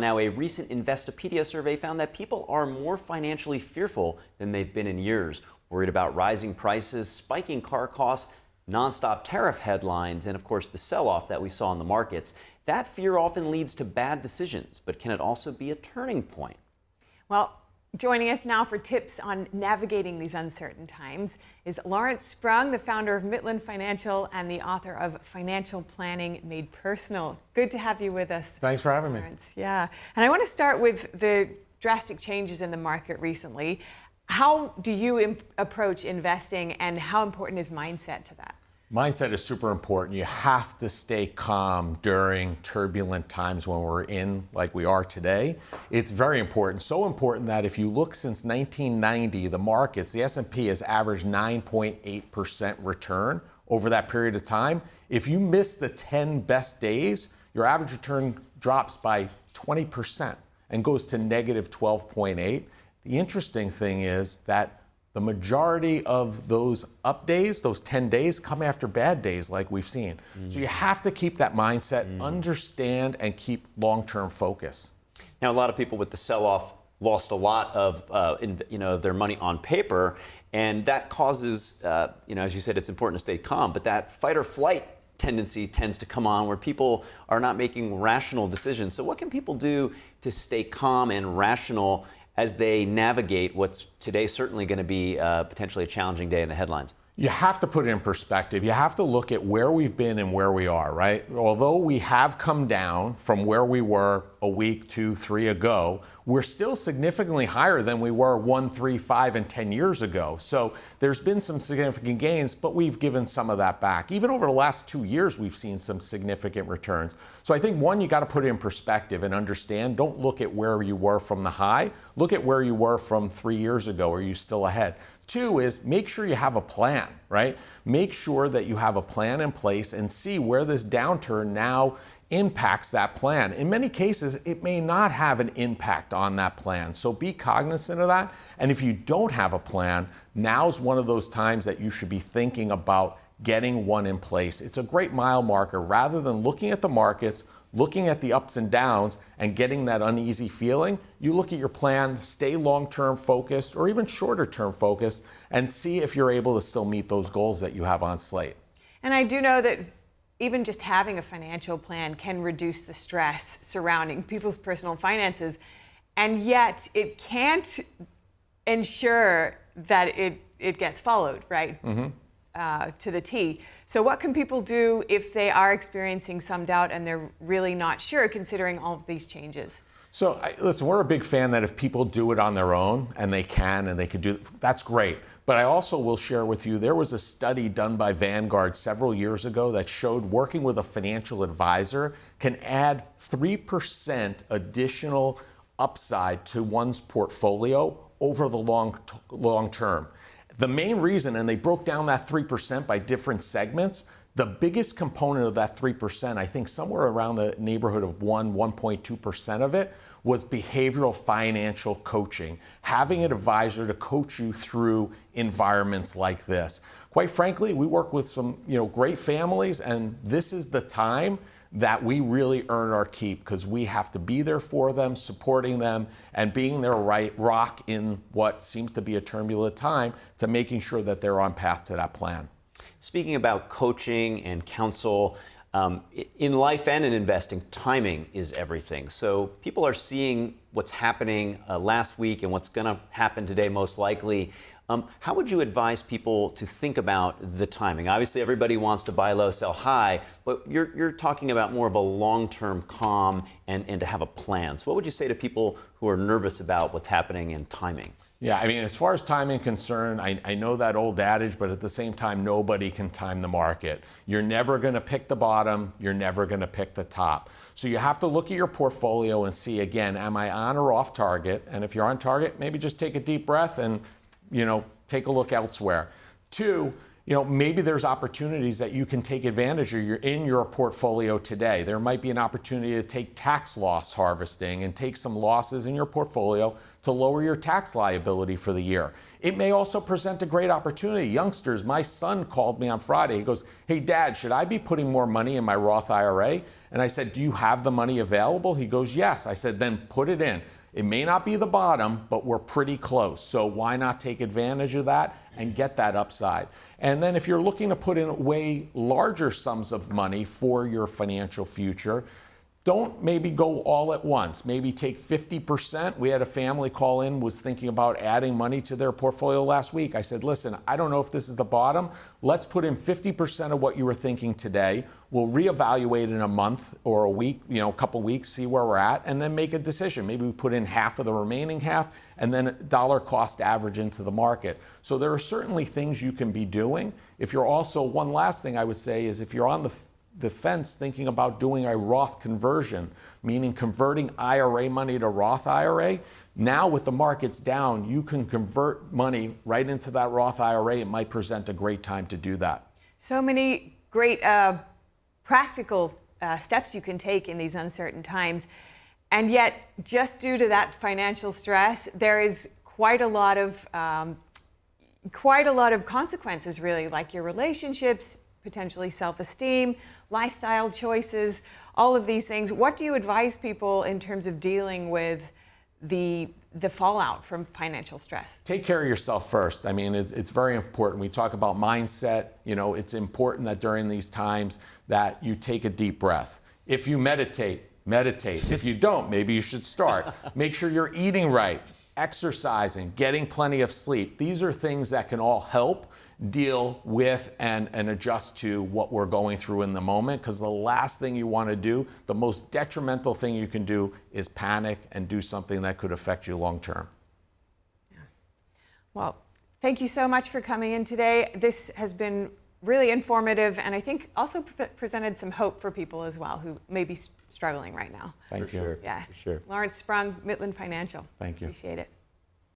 Now, a recent Investopedia survey found that people are more financially fearful than they've been in years, worried about rising prices, spiking car costs, nonstop tariff headlines, and of course the sell-off that we saw in the markets. That fear often leads to bad decisions, but can it also be a turning point? Well, joining us now for tips on navigating these uncertain times is Lawrence Sprung, the founder of Mitlin Financial and the author of Financial Planning Made Personal. Good to have you with us. Thanks for having me. Yeah, and I want to start with the drastic changes in the market recently. How do you approach investing, and how important is mindset to that? Mindset is super important. You have to stay calm during turbulent times when we're in, like we are today. It's very important. So important that if you look since 1990, the markets, the S&P has averaged 9.8% return over that period of time. If you miss the 10 best days, your average return drops by 20% and goes to negative 12.8. The interesting thing is that the majority of those up days, those 10 days, come after bad days like we've seen. So you have to keep that mindset, understand, and keep long-term focus. Now, a lot of people with the sell-off lost a lot of their money on paper, and that causes, as you said, it's important to stay calm, but that fight or flight tendency tends to come on where people are not making rational decisions. So what can people do to stay calm and rational as they navigate what's today certainly going to be potentially a challenging day in the headlines? You have to put it in perspective. You have to look at where we've been and where we are, right? Although we have come down from where we were a week, 2, 3 ago, we're still significantly higher than we were 1, 3, 5, and 10 years ago. So there's been some significant gains, but we've given some of that back. Even over the last 2 years, we've seen some significant returns. So I think, one, you got to put it in perspective and understand. Don't look at where you were from the high. Look at where you were from 3 years ago. Are you still ahead? 2 is make sure you have a plan, right? Make sure that you have a plan in place and see where this downturn now impacts that plan. In many cases, it may not have an impact on that plan. So be cognizant of that. And if you don't have a plan, now's one of those times that you should be thinking about getting one in place. It's a great mile marker. Rather than looking at the markets, looking at the ups and downs and getting that uneasy feeling, you look at your plan, stay long-term focused or even shorter-term focused, and see if you're able to still meet those goals that you have on slate. And I do know that even just having a financial plan can reduce the stress surrounding people's personal finances, and yet it can't ensure that it gets followed, right? To the T. So what can people do if they are experiencing some doubt and they're really not sure, considering all of these changes? So listen, we're a big fan that if people do it on their own and they can and they could do, that's great. But I also will share with you, there was a study done by Vanguard several years ago that showed working with a financial advisor can add 3% additional upside to one's portfolio over the long term. The main reason, and they broke down that 3% by different segments, the biggest component of that 3%, I think somewhere around the neighborhood of 1.2% of it, was behavioral financial coaching, having an advisor to coach you through environments like this. Quite frankly, we work with some great families, and this is the time that we really earn our keep because we have to be there for them, supporting them, and being their right rock in what seems to be a turbulent time to making sure that they're on path to that plan. Speaking about coaching and counsel, in life and in investing, timing is everything. So people are seeing what's happening last week and what's going to happen today most likely. How would you advise people to think about the timing? Obviously, everybody wants to buy low, sell high, but you're talking about more of a long-term calm and to have a plan. So what would you say to people who are nervous about what's happening in timing? Yeah, I mean, as far as timing concerned, I know that old adage, but at the same time, nobody can time the market. You're never going to pick the bottom. You're never going to pick the top. So you have to look at your portfolio and see, again, am I on or off target? And if you're on target, maybe just take a deep breath and take a look elsewhere. 2, maybe there's opportunities that you can take advantage of in your portfolio today. There might be an opportunity to take tax loss harvesting and take some losses in your portfolio to lower your tax liability for the year. It may also present a great opportunity. Youngsters, my son called me on Friday. He goes, "Hey, Dad, should I be putting more money in my Roth IRA?" And I said, "Do you have the money available?" He goes, "Yes." I said, "Then put it in. It may not be the bottom, but we're pretty close. So why not take advantage of that and get that upside?" And then if you're looking to put in way larger sums of money for your financial future, don't maybe go all at once. Maybe take 50%. We had a family call in, was thinking about adding money to their portfolio last week. I said, "Listen, I don't know if this is the bottom. Let's put in 50% of what you were thinking today. We'll reevaluate in a month or a week, a couple weeks, see where we're at, and then make a decision. Maybe we put in half of the remaining half and then dollar cost average into the market." So there are certainly things you can be doing. If you're also, one last thing I would say is if you're on the fence thinking about doing a Roth conversion, meaning converting IRA money to Roth IRA, now with the markets down, you can convert money right into that Roth IRA. It might present a great time to do that. So many great practical steps you can take in these uncertain times. And yet, just due to that financial stress, there is quite a lot of consequences, really, like your relationships, potentially self-esteem, lifestyle choices, all of these things. What do you advise people in terms of dealing with the fallout from financial stress? Take care of yourself first. I mean, it's very important. We talk about mindset. It's important that during these times that you take a deep breath. If you meditate. If you don't, maybe you should start. Make sure you're eating right, exercising, getting plenty of sleep. These are things that can all help deal with and adjust to what we're going through in the moment, because the last thing you want to do, the most detrimental thing you can do, is panic and do something that could affect you long term. Yeah. Well, thank you so much for coming in today. This has been really informative, and I think also presented some hope for people as well who may be struggling right now. Thank you. Sure. Yeah. For sure. Lawrence Sprung, Mitlin Financial. Thank you. Appreciate it.